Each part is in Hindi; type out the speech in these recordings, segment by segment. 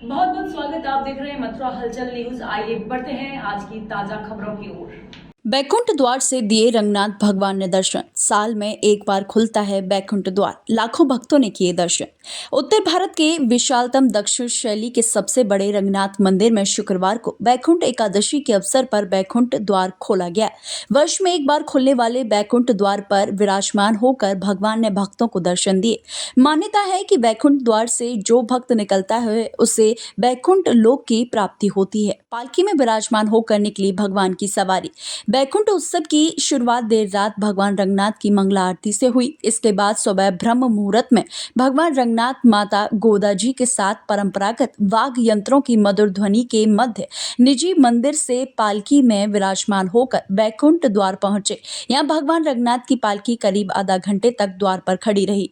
बहुत बहुत स्वागत। आप देख रहे हैं मथुरा हलचल न्यूज। आइए बढ़ते हैं आज की ताजा खबरों की ओर। बैकुंठ द्वार से दिए रंगनाथ भगवान ने दर्शन। साल में एक बार खुलता है बैकुंठ द्वार। लाखों भक्तों ने किए दर्शन। उत्तर भारत के विशालतम दक्षिण शैली के सबसे बड़े रंगनाथ मंदिर में शुक्रवार को बैकुंठ एकादशी के अवसर पर बैकुंठ द्वार खोला गया। वर्ष में एक बार खुलने वाले बैकुंठ द्वार पर विराजमान होकर भगवान ने भक्तों को दर्शन दिए। मान्यता है कि बैकुंठ द्वार से जो भक्त निकलता है उसे बैकुंठ लोक की प्राप्ति होती है। पालकी में विराजमान होकर निकली भगवान की सवारी। बैकुंठ उत्सव की शुरुआत देर रात भगवान रंगनाथ की मंगला आरती से हुई। इसके बाद सुबह ब्रह्म मुहूर्त में भगवान रंगनाथ माता गोदा जी के साथ परंपरागत वाद्य यंत्रों की मधुर ध्वनि के मध्य निजी मंदिर से पालकी में विराजमान होकर बैकुंठ द्वार पहुंचे। यहां भगवान रंगनाथ की पालकी करीब आधा घंटे तक द्वार पर खड़ी रही।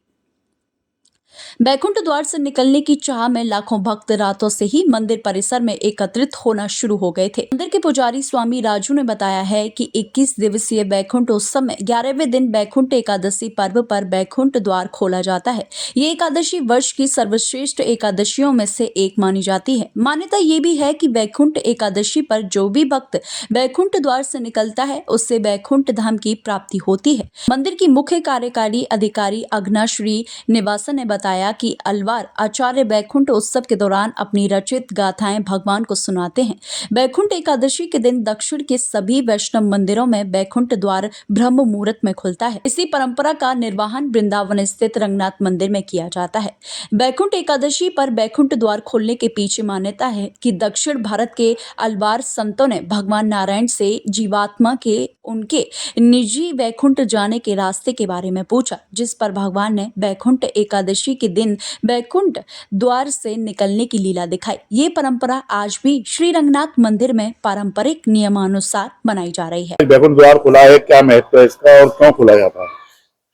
बैकुंठ द्वार से निकलने की चाह में लाखों भक्त रातों से ही मंदिर परिसर में एकत्रित होना शुरू हो गए थे। मंदिर के पुजारी स्वामी राजू ने बताया है कि 21 दिवसीय बैकुंठ उत्सव में 11वें दिन बैकुंठ एकादशी पर्व पर बैकुंठ द्वार खोला जाता है। ये एकादशी वर्ष की सर्वश्रेष्ठ एकादशियों में से एक मानी जाती है। मान्यता ये भी है कि बैकुंठ एकादशी पर जो भी भक्त बैकुंठ द्वार से निकलता है उससे बैकुंठ धाम की प्राप्ति होती है। मंदिर की मुख्य कार्यकारी अधिकारी अग्ना श्री निवासन ने बताया कि अलवार आचार्य बैकुंठ उत्सव के दौरान अपनी रचित गाथाएं भगवान को सुनाते हैं। बैकुंठ एकादशी के दिन दक्षिण के सभी वैष्णव मंदिरों में बैकुंठ द्वार ब्रह्म मुहूर्त में खुलता है। इसी परंपरा का निर्वहन वृंदावन स्थित रंगनाथ मंदिर में किया जाता है। बैकुंठ एकादशी पर बैकुंठ द्वार खोलने के पीछे मान्यता है कि दक्षिण भारत के अलवार संतों ने भगवान नारायण से जीवात्मा के उनके निजी बैकुंठ जाने के रास्ते के बारे में पूछा, जिस पर भगवान ने बैकुंठ एकादशी के दिन बैकुंठ द्वार से निकलने की लीला दिखाई। ये परंपरा आज भी श्री रंगनाथ मंदिर में पारंपरिक नियमानुसार मनाई जा रही है। बैकुंठ द्वार खुला है, क्या महत्व है इसका और क्यों खुला जाता है?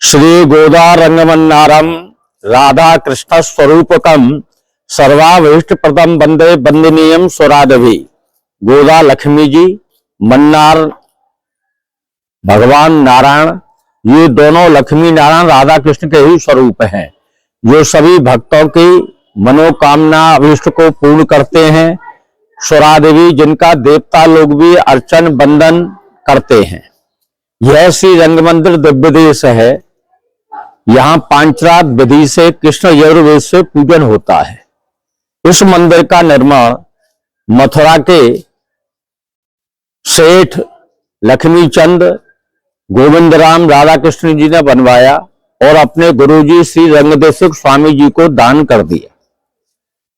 श्री गोदा रंगमन्नारम राधा कृष्ण स्वरूपकम सर्वाभीष्ट प्रदम वंदे वंदनीयम स्वरादभि। गोदा लक्ष्मी जी, मन्नार भगवान नारायण, ये दोनों लक्ष्मी नारायण राधा कृष्ण के ही स्वरूप हैं, जो सभी भक्तों की मनोकामना अभीष्ट को पूर्ण करते हैं। स्वरादेवी, जिनका देवता लोग भी अर्चन बंदन करते हैं। यह श्री रंग मंदिर दिव्य देश है। यहाँ पांचरात विधि से कृष्ण यजुर्वेद से पूजन होता है। इस मंदिर का निर्माण मथुरा के सेठ लक्ष्मी चंद गोविंद राम राधा कृष्ण जी ने बनवाया और अपने गुरुजी श्री रंगदेशिक स्वामी जी को दान कर दिया।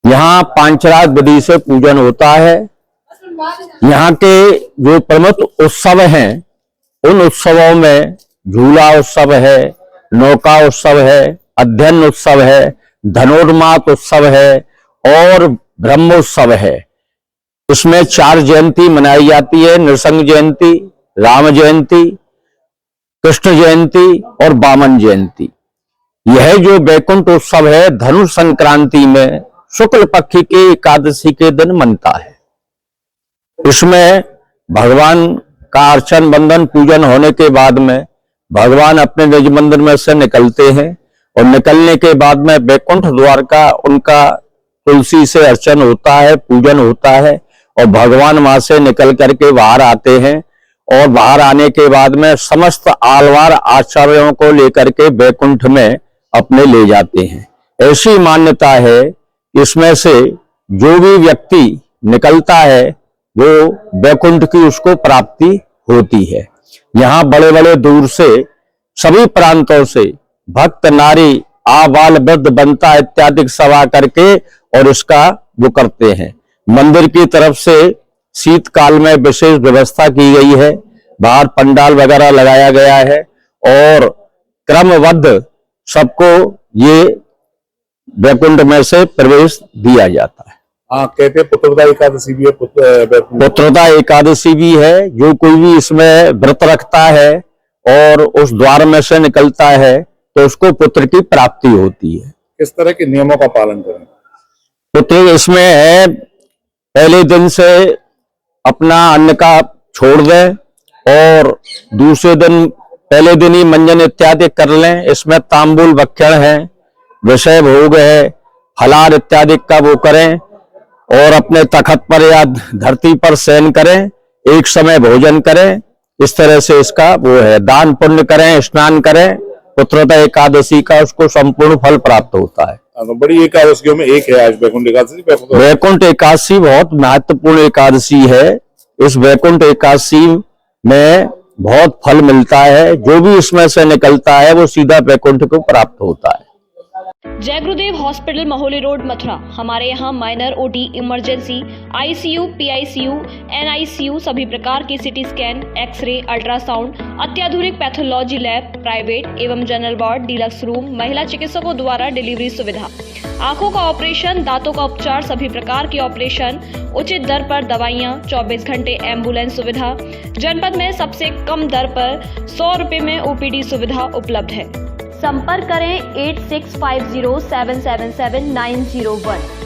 यहाँ पांचरात विधि से पूजन होता है। यहाँ के जो प्रमुख उत्सव हैं उन उत्सवों में झूला उत्सव है, नौका उत्सव है, अध्ययन उत्सव है, धनुर्मास उत्सव है और ब्रह्मोत्सव है। इसमें 4 जयंती मनाई जाती है: नृसिंह जयंती, राम जयंती, कृष्ण जयंती और वामन जयंती। यह जो बैकुंठ उत्सव है धनु संक्रांति में शुक्ल पक्ष की एकादशी के दिन मनता है। इसमें भगवान का अर्चन बंदन पूजन होने के बाद में भगवान अपने निज मंदिर में से निकलते हैं और निकलने के बाद में बैकुंठ द्वार का उनका तुलसी से अर्चन होता है, पूजन होता है और भगवान वहां से निकल करके बाहर आते हैं और बाहर आने के बाद में समस्त आलवार आचार्यों को लेकर के बैकुंठ में अपने ले जाते हैं। ऐसी मान्यता है, इसमें से जो भी व्यक्ति निकलता है वो बैकुंठ की उसको प्राप्ति होती है। यहाँ बड़े बड़े दूर से सभी प्रांतों से भक्त नारी आबाल वृद्ध बनता इत्यादि सभा करके और इसका वो करते हैं। मंदिर की तरफ से शीतकाल में विशेष व्यवस्था की गई है। बाहर पंडाल वगैरह लगाया गया है और क्रमबद्ध सबको ये बैकुंठ में से प्रवेश दिया जाता है। हाँ, कहते हैं पुत्रदा एकादशी भी है। पुत्रदा एकादशी भी है। जो कोई भी इसमें व्रत रखता है और उस द्वार में से निकलता है तो उसको पुत्र की प्राप्ति होती है। किस तरह के नियमों का पालन करें? पुत्र इसमें है, पहले दिन से अपना अन्न का छोड़ दें और दूसरे दिन पहले दिन ही मंजन इत्यादि कर लें। इसमें तांबूल भक्षण है, विषय भोग है, फलार इत्यादि का वो करें और अपने तखत पर या धरती पर शयन करें, एक समय भोजन करें, इस तरह से इसका वो है। दान पुण्य करें, स्नान करें, पुत्रदा एकादशी का उसको संपूर्ण फल प्राप्त होता है। तो बड़ी एकादशियों में एक है आज वैकुंठ एकादशी। वैकुंठ एकादशी बहुत महत्वपूर्ण एकादशी है। इस वैकुंठ एकादशी में बहुत फल मिलता है, जो भी इसमें से निकलता है वो सीधा वैकुंठ को प्राप्त होता है। जय गुरुदेव हॉस्पिटल महोली रोड मथुरा। हमारे यहाँ minor OT, emergency, ICU, PICU, NICU, सभी प्रकार के सीटी स्कैन, एक्सरे, अल्ट्रासाउंड, अत्याधुनिक पैथोलॉजी लैब, प्राइवेट एवं जनरल वार्ड, डिलक्स रूम, महिला चिकित्सकों द्वारा डिलीवरी सुविधा, आंखों का ऑपरेशन, दांतों का उपचार, सभी प्रकार के ऑपरेशन, उचित दर पर दवाइयाँ, 24 घंटे एम्बुलेंस सुविधा, जनपद में सबसे कम दर पर 100 रुपए में ओपीडी सुविधा उपलब्ध है। संपर्क करें 8650777901।